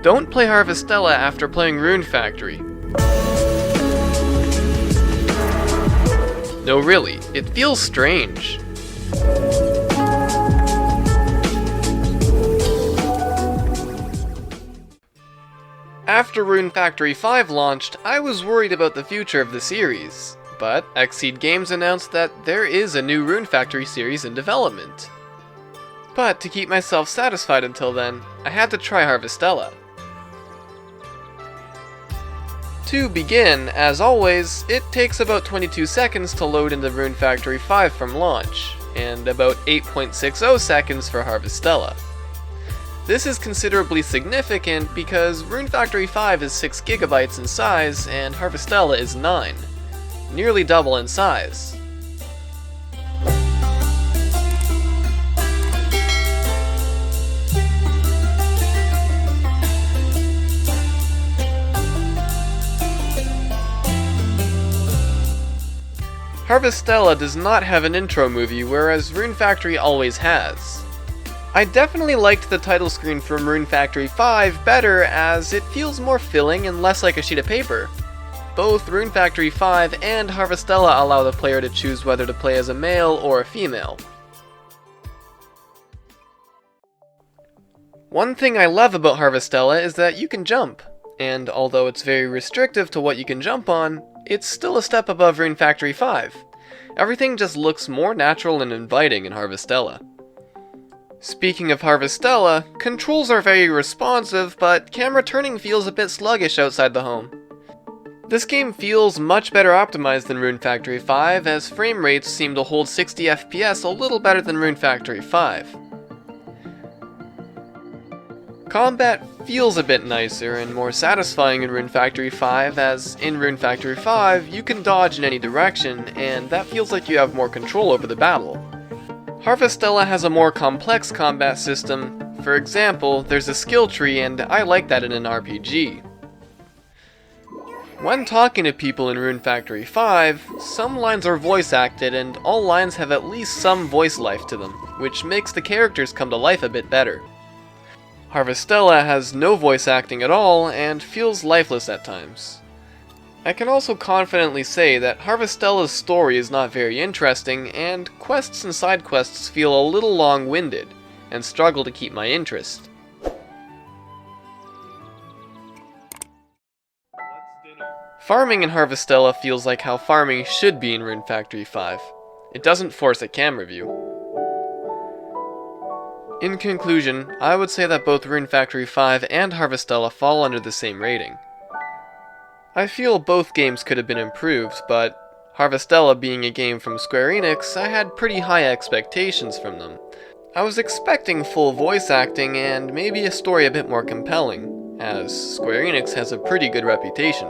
Don't play Harvestella after playing Rune Factory. No, really, it feels strange. After Rune Factory 5 launched, I was worried about the future of the series, but Xseed Games announced that there is a new Rune Factory series in development. But to keep myself satisfied until then, I had to try Harvestella. To begin, as always, it takes about 22 seconds to load into Rune Factory 5 from launch, and about 8.60 seconds for Harvestella. This is considerably significant because Rune Factory 5 is 6 GB in size and Harvestella is 9, nearly double in size. Harvestella does not have an intro movie, whereas Rune Factory always has. I definitely liked the title screen from Rune Factory 5 better as it feels more filling and less like a sheet of paper. Both Rune Factory 5 and Harvestella allow the player to choose whether to play as a male or a female. One thing I love about Harvestella is that you can jump, and although it's very restrictive to what you can jump on, it's still a step above Rune Factory 5. Everything just looks more natural and inviting in Harvestella. Speaking of Harvestella, controls are very responsive, but camera turning feels a bit sluggish outside the home. This game feels much better optimized than Rune Factory 5, as frame rates seem to hold 60 FPS a little better than Rune Factory 5. Combat feels a bit nicer and more satisfying in Rune Factory 5, as in Rune Factory 5 you can dodge in any direction, and that feels like you have more control over the battle. Harvestella has a more complex combat system. For example, there's a skill tree, and I like that in an RPG. When talking to people in Rune Factory 5, some lines are voice acted and all lines have at least some voice life to them, which makes the characters come to life a bit better. Harvestella has no voice acting at all and feels lifeless at times. I can also confidently say that Harvestella's story is not very interesting, and quests and side quests feel a little long-winded, and struggle to keep my interest. Farming in Harvestella feels like how farming should be in Rune Factory 5. It doesn't force a camera view. In conclusion, I would say that both Rune Factory 5 and Harvestella fall under the same rating. I feel both games could have been improved, but Harvestella being a game from Square Enix, I had pretty high expectations from them. I was expecting full voice acting and maybe a story a bit more compelling, as Square Enix has a pretty good reputation.